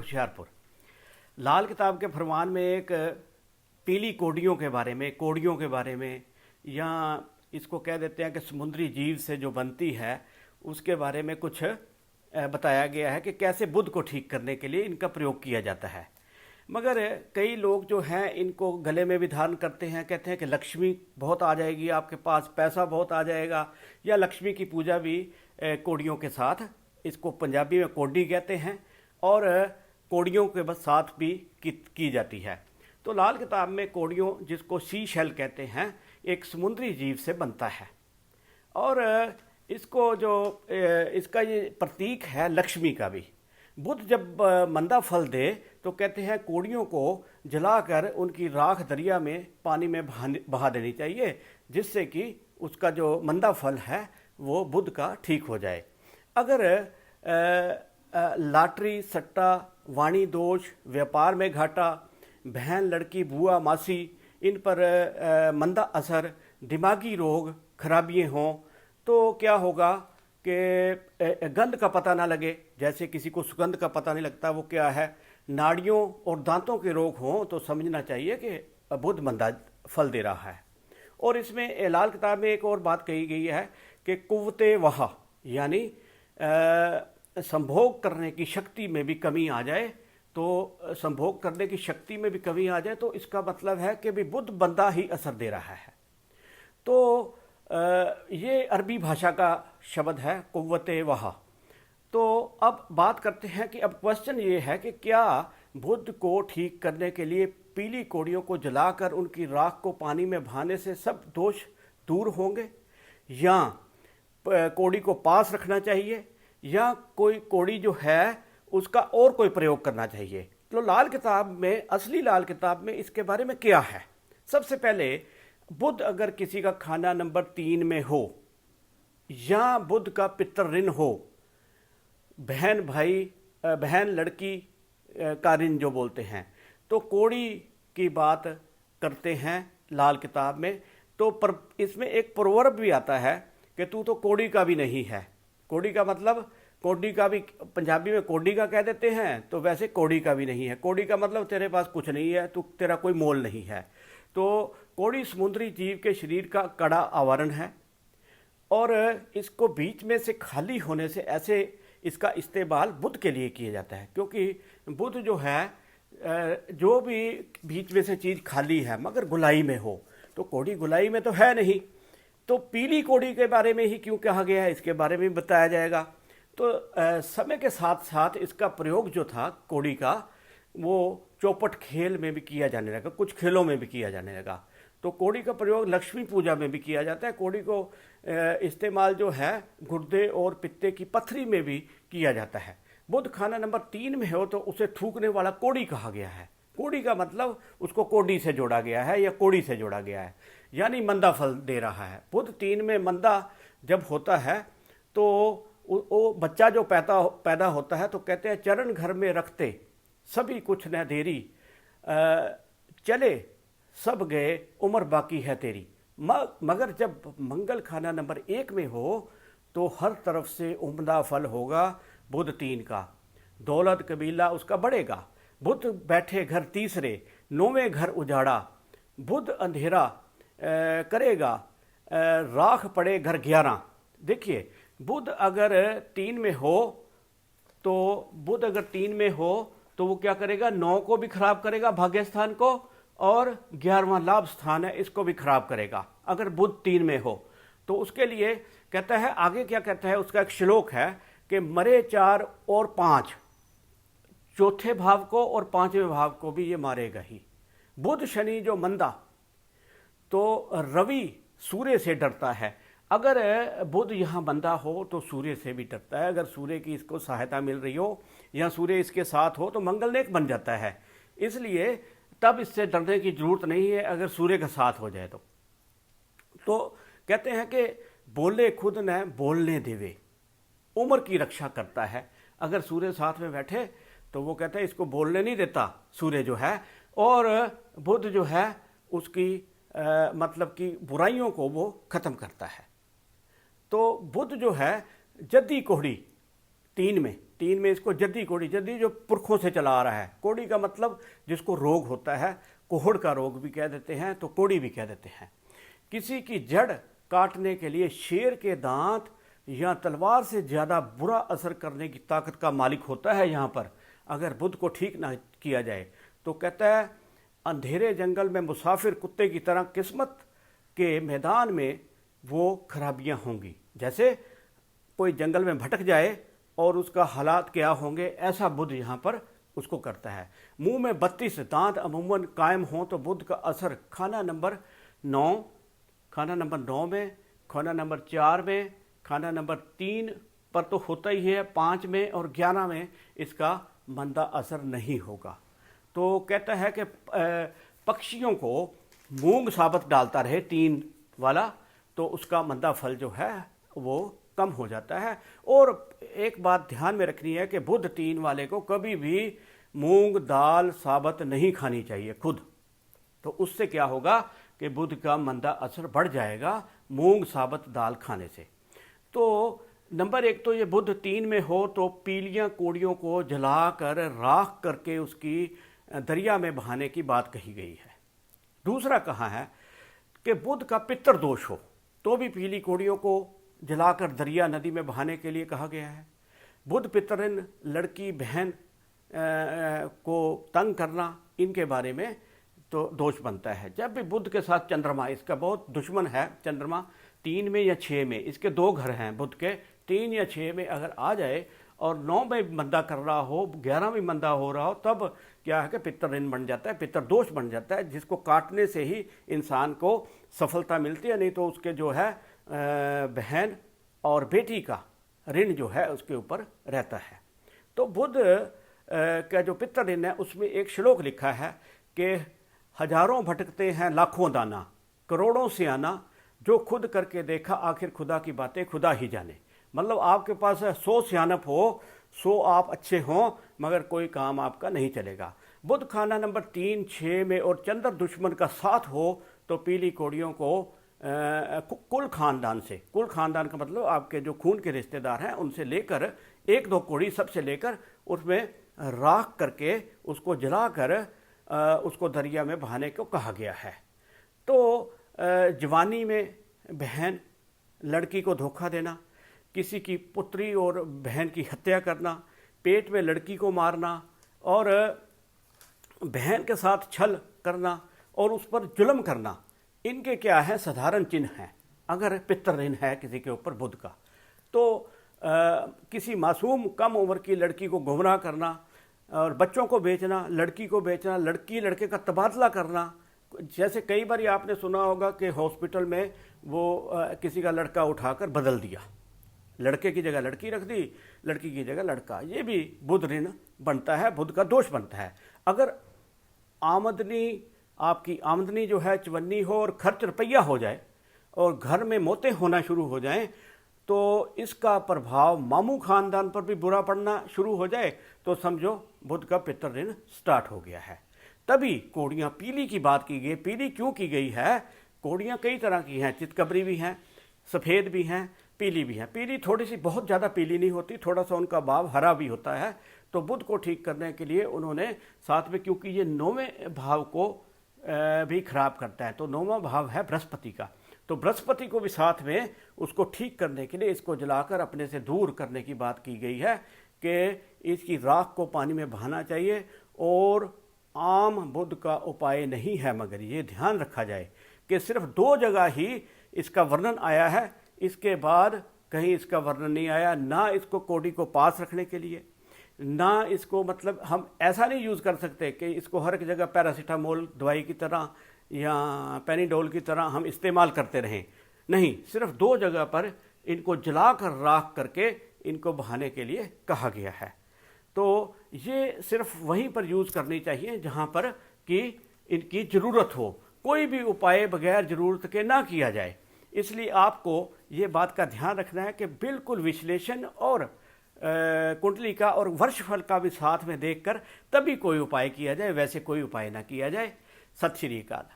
होशियारपुर। लाल किताब के फरमान में एक पीली कोड़ियों के बारे में या इसको कह देते हैं कि समुद्री जीव से जो बनती है उसके बारे में कुछ बताया गया है कि कैसे बुध को ठीक करने के लिए इनका प्रयोग किया जाता है। मगर कई लोग जो हैं इनको गले में भी धारण करते हैं, कहते हैं कि लक्ष्मी बहुत आ जाएगी आपके पास, पैसा बहुत आ जाएगा, या लक्ष्मी की पूजा भी कोड़ियों के साथ, इसको पंजाबी में कोडी कहते हैं, और कोड़ियों के बस साथ भी की जाती है। तो लाल किताब में कोड़ियों, जिसको सी शेल कहते हैं, एक समुद्री जीव से बनता है और इसको जो इसका ये प्रतीक है लक्ष्मी का भी। बुध जब मंदा फल दे तो कहते हैं कोड़ियों को जलाकर उनकी राख दरिया में पानी में बहा देनी चाहिए, जिससे कि उसका जो मंदा फल है वो बुध का ठीक हो जाए। अगर लॉटरी, सट्टा, वाणी दोष, व्यापार में घाटा, बहन, लड़की, बुआ, मासी, इन पर मंदा असर, दिमागी रोग, खराबियाँ हों तो क्या होगा कि गंध का पता ना लगे, जैसे किसी को सुगंध का पता नहीं लगता वो क्या है, नाड़ियों और दांतों के रोग हों तो समझना चाहिए कि बुध मंदा फल दे रहा है। और इसमें लाल किताब में एक और बात कही गई है कि कुव्वते वहा, यानी संभोग करने की शक्ति में भी कमी आ जाए, तो संभोग करने की शक्ति में भी कमी आ जाए तो इसका मतलब है कि भी बुध मंदा ही असर दे रहा है। तो ये अरबी भाषा का शब्द है कुव्वते वहा। तो अब बात करते हैं कि अब क्वेश्चन ये है कि क्या बुध को ठीक करने के लिए पीली कोड़ियों को जलाकर उनकी राख को पानी में बहाने से सब दोष दूर होंगे, या कोड़ी को पास रखना चाहिए, या कोई कोड़ी जो है उसका और कोई प्रयोग करना चाहिए। तो लाल किताब में, असली लाल किताब में इसके बारे में क्या है? सबसे पहले, बुध अगर किसी का खाना नंबर 3 में हो या बुध का पितर ऋण हो, बहन भाई, बहन लड़की का ऋण जो बोलते हैं, तो कोड़ी की बात करते हैं लाल किताब में। तो इसमें एक प्रोवर्ब भी आता है कि तू तो कोड़ी का भी नहीं है। कोड़ी का मतलब, कोडी का भी पंजाबी में कोडी का कह देते हैं, तो वैसे कोड़ी का भी नहीं है। कोड़ी का मतलब तेरे पास कुछ नहीं है, तेरा कोई मोल नहीं है। तो कोड़ी समुद्री जीव के शरीर का कड़ा आवरण है और इसको बीच में से खाली होने से ऐसे इसका इस्तेमाल बुध के लिए किया जाता है, क्योंकि बुध जो है जो भी बीच में से चीज़ खाली है मगर गुलाई में हो, तो कोड़ी गुलाई में तो है नहीं। तो पीली कोड़ी के बारे में ही क्यों कहा गया है, इसके बारे में बताया जाएगा। तो समय के साथ साथ इसका प्रयोग जो था कोड़ी का, वो चौपट खेल में भी किया जाने लगा, कुछ खेलों में भी किया जाने लगा। तो कोड़ी का प्रयोग लक्ष्मी पूजा में भी किया जाता है। कोड़ी को इस्तेमाल जो है गुर्दे और पित्ते की पथरी में भी किया जाता है। बुध खाना नंबर 3 में हो तो उसे थूकने वाला कोड़ी कहा गया है। कोड़ी का मतलब उसको कोडी से जोड़ा गया है या कोड़ी से जोड़ा गया है, यानी मंदा फल दे रहा है। बुध 3 में मंदा जब होता है तो वो बच्चा जो पैदा होता है तो कहते हैं चरण घर में रखते सभी कुछ न देरी, चले सब गए उम्र बाकी है तेरी। मगर जब मंगल खाना नंबर 1 में हो तो हर तरफ से उम्दा फल होगा बुध 3 का, दौलत कबीला उसका बढ़ेगा। बुध बैठे घर तीसरे, 9वें घर उजाड़ा, बुध अंधेरा करेगा, राख पड़े घर 11। देखिए, बुध अगर 3 में हो तो बुध अगर 3 में हो तो वो क्या करेगा, 9 को भी खराब करेगा, भाग्य स्थान को, और 11वां लाभ स्थान है इसको भी खराब करेगा अगर बुध 3 में हो। तो उसके लिए कहता है, आगे क्या कहता है, उसका एक श्लोक है कि मरे 4 और 5, चौथे भाव को और 5वें भाव को भी ये मारेगा ही। बुध शनि जो मंदा, तो रवि सूर्य से डरता है। अगर बुध यहाँ मंदा हो तो सूर्य से भी डरता है। अगर सूर्य की इसको सहायता मिल रही हो या सूर्य इसके साथ हो तो मंगल नेक बन जाता है, इसलिए तब इससे डरने की जरूरत नहीं है अगर सूर्य का साथ हो जाए तो कहते हैं कि बोले खुद न बोलने देवे, उम्र की रक्षा करता है। अगर सूर्य साथ में बैठे तो वो कहते हैं इसको बोलने नहीं देता सूर्य जो है, और बुध जो है उसकी मतलब कि बुराइयों को वो ख़त्म करता है। तो बुध जो है जद्दी कोहड़ी 3 में 3 में इसको जद्दी कोड़ी, जद्दी जो पुरखों से चला आ रहा है। कोड़ी का मतलब जिसको रोग होता है, कोहड़ का रोग भी कह देते हैं, तो कोड़ी भी कह देते हैं। किसी की जड़ काटने के लिए शेर के दांत या तलवार से ज़्यादा बुरा असर करने की ताकत का मालिक होता है यहाँ पर, अगर बुध को ठीक ना किया जाए। तो कहता है अंधेरे जंगल में मुसाफिर कुत्ते की तरह किस्मत के मैदान में वो खराबियाँ होंगी। जैसे कोई जंगल में भटक जाए और उसका हालात क्या होंगे, ऐसा बुध यहाँ पर उसको करता है। मुंह में 32 दांत अमूमन कायम हों तो बुध का असर खाना नंबर 9 में, खाना नंबर 4 में, खाना नंबर 3 पर तो होता ही है, 5 में और 11 में इसका मंदा असर नहीं होगा। तो कहता है कि पक्षियों को मूंग साबत डालता रहे 3 वाला, तो उसका मंदा फल जो है वो कम हो जाता है। और एक बात ध्यान में रखनी है कि बुध 3 वाले को कभी भी मूंग दाल साबत नहीं खानी चाहिए खुद। तो उससे क्या होगा कि बुध का मंदा असर बढ़ जाएगा मूंग साबत दाल खाने से। तो नंबर 1 तो ये बुध 3 में हो तो पीलियां कोड़ियों को जलाकर राख करके उसकी दरिया में बहाने की बात कही गई है। दूसरा कहा है कि बुध का पितर दोष हो तो भी पीली कोड़ियों को जलाकर दरिया नदी में बहाने के लिए कहा गया है। बुध पितरिन लड़की बहन को तंग करना, इनके बारे में तो दोष बनता है। जब भी बुध के साथ चंद्रमा, इसका बहुत दुश्मन है चंद्रमा, 3 में या 6 में, इसके 2 घर हैं बुध के, 3 या 6 में अगर आ जाए और 9 में मंदा कर रहा हो, 11 में मंदा हो रहा हो, तब क्या है कि पितृऋण बन जाता है, पितृदोष बन जाता है, जिसको काटने से ही इंसान को सफलता मिलती है, नहीं तो उसके जो है बहन और बेटी का ऋण जो है उसके ऊपर रहता है। तो बुध का जो पितृऋण है उसमें एक श्लोक लिखा है कि हजारों भटकते हैं लाखों दाना, करोड़ों से आना, जो खुद करके देखा आखिर खुदा की बातें खुदा ही जाने। मतलब आपके पास 100 सियानप हो, 100 आप अच्छे हों, मगर कोई काम आपका नहीं चलेगा। बुध खाना नंबर 3, 6 में और चंद्र दुश्मन का साथ हो तो पीली कोड़ियों को कुल खानदान से, कुल खानदान का मतलब आपके जो खून के रिश्तेदार हैं उनसे लेकर 1-2 कोड़ी सबसे लेकर उसमें राख करके उसको जलाकर उसको दरिया में बहाने को कहा गया है। तो जवानी में बहन लड़की को धोखा देना, किसी की पुत्री और बहन की हत्या करना, पेट में लड़की को मारना और बहन के साथ छल करना और उस पर जुल्म करना, इनके क्या है साधारण चिन्ह हैं अगर पितृऋण है किसी के ऊपर बुध का। तो किसी मासूम कम उम्र की लड़की को गुमराह करना और बच्चों को बेचना, लड़की को बेचना, लड़की लड़के का तबादला करना। जैसे कई बार आपने सुना होगा कि हॉस्पिटल में वो किसी का लड़का उठाकर बदल दिया, लड़के की जगह लड़की रख दी, लड़की की जगह लड़का, ये भी बुध ऋण बनता है, बुध का दोष बनता है। अगर आपकी आमदनी जो है चवन्नी हो और खर्च रुपया हो जाए और घर में मौतें होना शुरू हो जाएं, तो इसका प्रभाव मामू खानदान पर भी बुरा पड़ना शुरू हो जाए तो समझो बुध का पितृऋण स्टार्ट हो गया है। तभी कोड़ियाँ पीली की बात की गई। पीली क्यों की गई है? कोड़ियाँ कई तरह की हैं, चितकबरी भी हैं, सफ़ेद भी हैं, पीली भी हैं। पीली थोड़ी सी, बहुत ज़्यादा पीली नहीं होती, थोड़ा सा उनका भाव हरा भी होता है। तो बुध को ठीक करने के लिए उन्होंने साथ में, क्योंकि ये 9वें भाव को भी खराब करता है, तो 9वां भाव है बृहस्पति का, तो बृहस्पति को भी साथ में उसको ठीक करने के लिए इसको जलाकर अपने से दूर करने की बात की गई है कि इसकी राख को पानी में बहाना चाहिए। और आम बुध का उपाय नहीं है, मगर ये ध्यान रखा जाए कि सिर्फ 2 जगह ही इसका वर्णन आया है, इसके बाद कहीं इसका वर्णन नहीं आया। ना इसको कोड़ी को पास रखने के लिए, ना इसको, मतलब हम ऐसा नहीं यूज़ कर सकते कि इसको हर एक जगह पैरासीटामोल दवाई की तरह या पेनिडोल की तरह हम इस्तेमाल करते रहें। नहीं, सिर्फ 2 जगह पर इनको जलाकर राख करके इनको बहाने के लिए कहा गया है। तो ये सिर्फ वहीं पर यूज़ करनी चाहिए जहाँ पर कि इनकी ज़रूरत हो, कोई भी उपाय बगैर ज़रूरत के ना किया जाए। इसलिए आपको ये बात का ध्यान रखना है कि बिल्कुल विश्लेषण और कुंडली का और वर्षफल का भी साथ में देखकर तभी कोई उपाय किया जाए, वैसे कोई उपाय ना किया जाए। सत श्री अकाल।